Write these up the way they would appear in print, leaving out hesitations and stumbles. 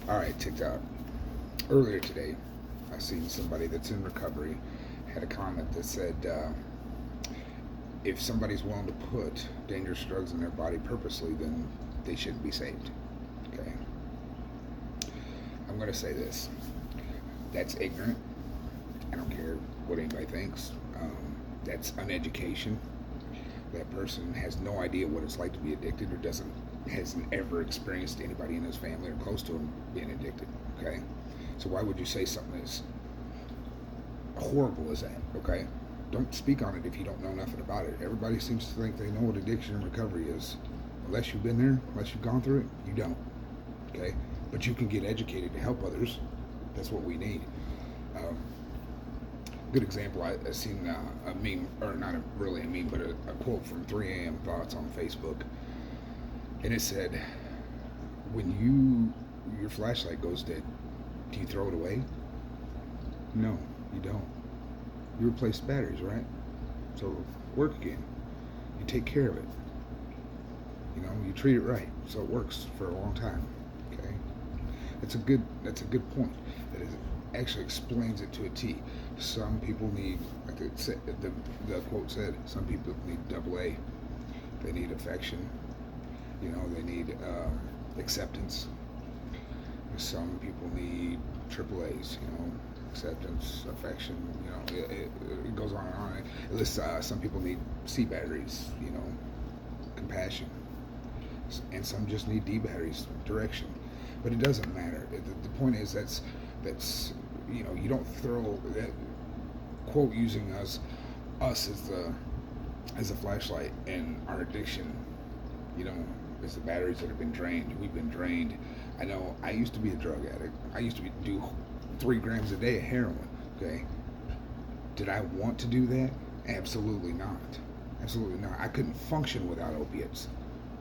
All right, TikTok. Earlier today, I seen somebody that's in recovery had a comment that said, if somebody's willing to put dangerous drugs in their body purposely, then they shouldn't be saved. Okay, I'm gonna say this. That's ignorant. I don't care what anybody thinks. That's uneducation. That person has no idea what it's like to be addicted, or hasn't ever experienced anybody in his family or close to him being addicted. Okay, so why would you say something as horrible as that? Okay, don't speak on it if you don't know nothing about it. Everybody seems to think they know what addiction and recovery is. Unless you've been there, unless you've gone through it, you don't. Okay, but you can get educated to help others. That's what we need. Um, Good example. I seen a meme, or not really a meme, but a quote from 3 a.m. Thoughts on Facebook, and it said, "When your flashlight goes dead, do you throw it away? No, you don't. You replace the batteries, right? So work again. You take care of it. You treat it right, so it works for a long time. Okay, that's a good point. That is actually explains it to a T. Some people need, like it said, the quote said, some people need double A. They need affection. They need acceptance. Some people need triple A's. Acceptance, affection. It goes on and on. It lists some people need C batteries. Compassion, and some just need D batteries, direction. But it doesn't matter. The point is that's you don't throw that quote using us as a flashlight and our addiction. You know, it's the batteries that have been drained. We've been drained. I know I used to be a drug addict. I used to do 3 grams a day of heroin. Okay, did I want to do that? Absolutely not. Absolutely not. I couldn't function without opiates.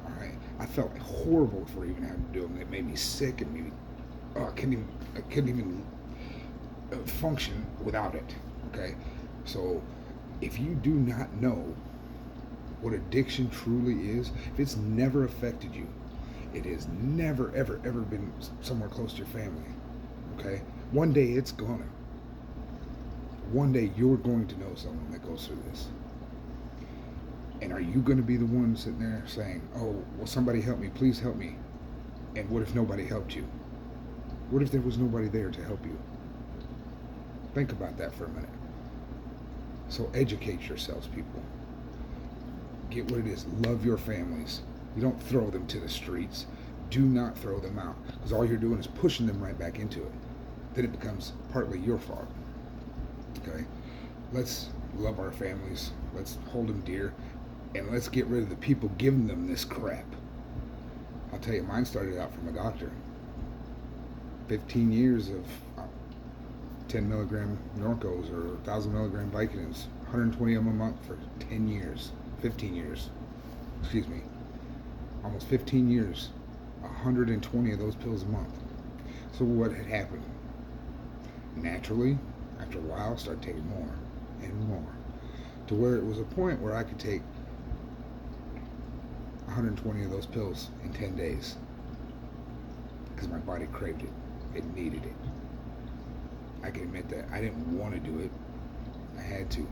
All right, I felt horrible for even having to do them. It made me sick. It made me. I couldn't even function without it. Okay, so if you do not know what addiction truly is, if it's never affected you, it has never, ever, ever been somewhere close to your family. Okay, one day it's gonna. One day you're going to know someone that goes through this. And are you going to be the one sitting there saying, "Oh, well, somebody help me, please help me"? And what if nobody helped you? What if there was nobody there to help you? Think about that for a minute. So educate yourselves, people. Get what it is. Love your families. You don't throw them to the streets. Do not throw them out, because all you're doing is pushing them right back into it. Then it becomes partly your fault. Okay? Let's love our families. Let's hold them dear. And let's get rid of the people giving them this crap. I'll tell you, mine started out from a doctor. 15 years of 10 milligram Norcos or 1,000 milligram Vicodins, 120 of them a month for 10 years, 15 years, excuse me, almost 15 years, 120 of those pills a month. So what had happened? Naturally, after a while, I started taking more and more, to where it was a point where I could take 120 of those pills in 10 days because my body craved it. It needed it. I can admit that. I didn't want to do it. I had to.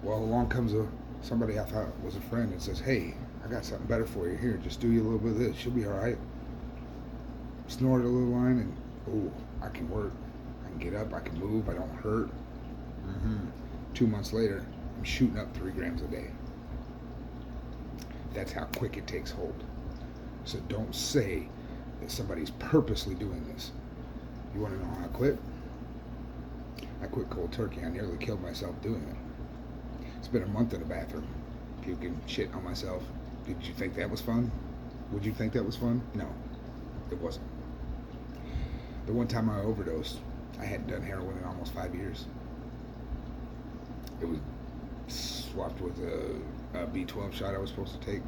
Well, along comes somebody I thought was a friend and says, "Hey, I got something better for you. Here, just do you a little bit of this. You'll be all right." Snorted a little line and, oh, I can work. I can get up. I can move. I don't hurt. 2 months later, I'm shooting up 3 grams a day. That's how quick it takes hold. So don't say that somebody's purposely doing this. You want to know how I quit? I quit cold turkey. I nearly killed myself doing it. Spent a month in the bathroom, puking shit on myself. Did you think that was fun? Would you think that was fun? No, it wasn't. The one time I overdosed, I hadn't done heroin in almost 5 years. It was swapped with a B12 shot I was supposed to take.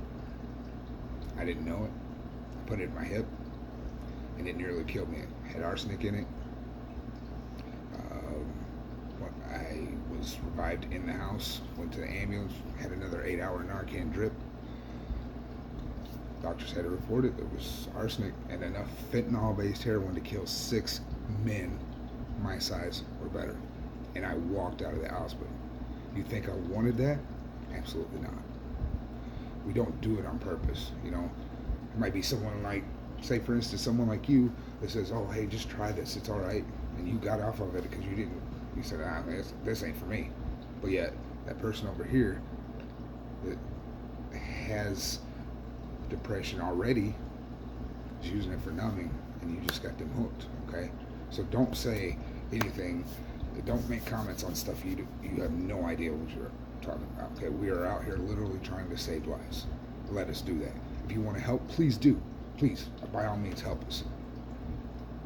I didn't know it. I put it in my hip, and it nearly killed me. It had arsenic in it. I was revived in the house, went to the ambulance, had another 8-hour Narcan drip. Doctors had to report it. There was arsenic and enough fentanyl-based heroin to kill 6 men my size or better. And I walked out of the hospital. You think I wanted that? Absolutely not. We don't do it on purpose, you know. It might be someone like, say for instance, someone like you that says, oh, hey, just try this, it's all right. And you got off of it because you said, this ain't for me. But yet, that person over here that has depression already is using it for numbing, and you just got them hooked, okay? So don't say anything, don't make comments on stuff you have no idea what you're talking about, okay? We are out here literally trying to save lives. Let us do that. If you want to help, please do. Please, by all means, help us.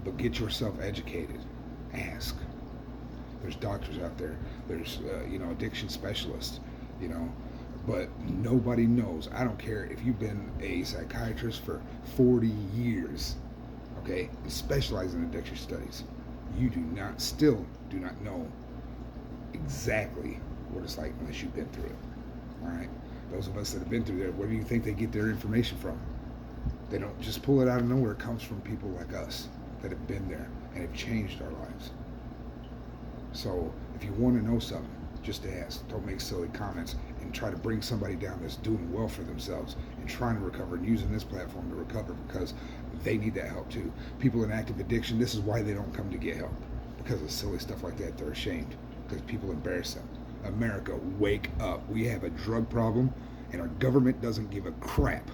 But get yourself educated. Ask. There's doctors out there. There's, addiction specialists, but nobody knows. I don't care if you've been a psychiatrist for 40 years, okay, and specialize in addiction studies. You still do not know exactly what it's like unless you've been through it. All right? Those of us that have been through that, where do you think they get their information from? They don't just pull it out of nowhere. It comes from people like us that have been there and have changed our lives. So if you want to know something, just ask. Don't make silly comments and try to bring somebody down that's doing well for themselves and trying to recover and using this platform to recover, because they need that help too. People in active addiction, this is why they don't come to get help. Because of silly stuff like that, they're ashamed. Because people embarrass them. America, wake up. We have a drug problem and our government doesn't give a crap.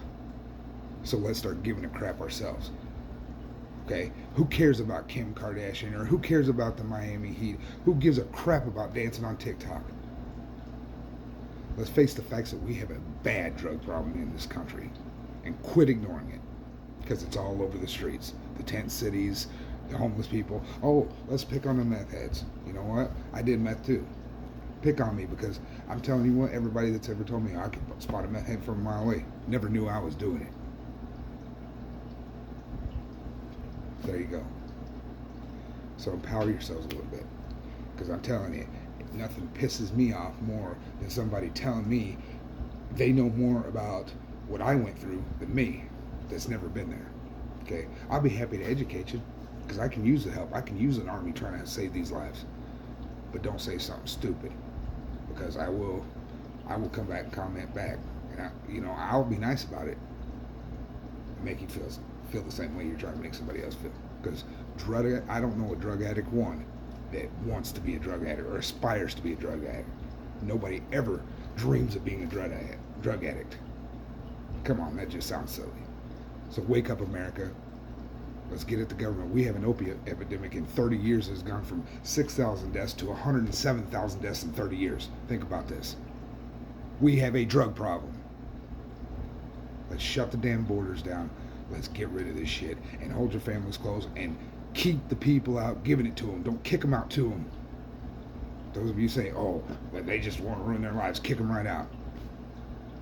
So let's start giving a crap ourselves. Okay? Who cares about Kim Kardashian, or who cares about the Miami Heat? Who gives a crap about dancing on TikTok? Let's face the facts that we have a bad drug problem in this country and quit ignoring it, because it's all over the streets. The tent cities, the homeless people. Oh, let's pick on the meth heads. You know what? I did meth too. Pick on me, because I'm telling you what, everybody that's ever told me I could spot a meth head from a mile away never knew I was doing it. There you go. So empower yourselves a little bit, because I'm telling you, nothing pisses me off more than somebody telling me they know more about what I went through than me, that's never been there. Okay, I'll be happy to educate you, because I can use the help. I can use an army trying to save these lives. But don't say something stupid, because I will come back and comment back, and I'll be nice about it and make you feel the same way you're trying to make somebody else feel. Because I don't know a drug addict, one, that wants to be a drug addict or aspires to be a drug addict. Nobody ever dreams of being a drug addict. Come on, that just sounds silly. So wake up, America. Let's get at the government. We have an opiate epidemic in 30 years that has gone from 6,000 deaths to 107,000 deaths in 30 years. Think about this. We have a drug problem. Let's shut the damn borders down. Let's get rid of this shit and hold your families close and keep the people out giving it to them. Don't kick them out to them. Those of you say, oh, but they just want to ruin their lives, kick them right out.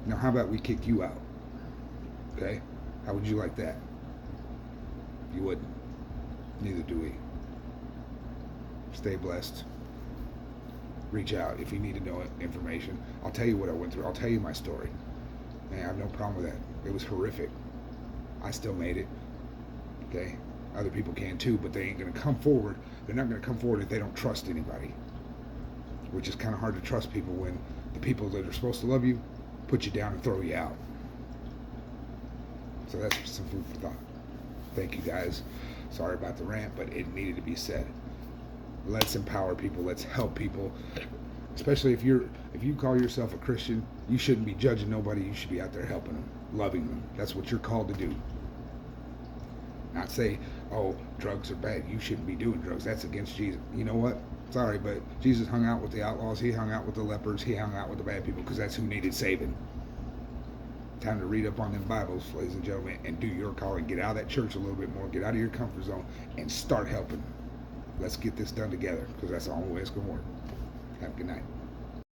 Now, how about we kick you out? Okay? How would you like that? You wouldn't. Neither do we. Stay blessed. Reach out if you need to know information. I'll tell you what I went through. I'll tell you my story. Man, I have no problem with that. It was horrific. I still made it. Okay? Other people can too, but they ain't going to come forward. They're not going to come forward if they don't trust anybody. Which is kind of hard to trust people when the people that are supposed to love you put you down and throw you out. So that's some food for thought. Thank you guys. Sorry about the rant, but it needed to be said. Let's empower people. Let's help people. Especially if you call yourself a Christian, you shouldn't be judging nobody. You should be out there helping them, loving them. That's what you're called to do. Not say, oh, drugs are bad. You shouldn't be doing drugs. That's against Jesus. You know what? Sorry, but Jesus hung out with the outlaws. He hung out with the lepers. He hung out with the bad people, because that's who needed saving. Time to read up on them Bibles, ladies and gentlemen, and do your calling. Get out of that church a little bit more. Get out of your comfort zone and start helping. Let's get this done together, because that's the only way it's going to work. Have a good night.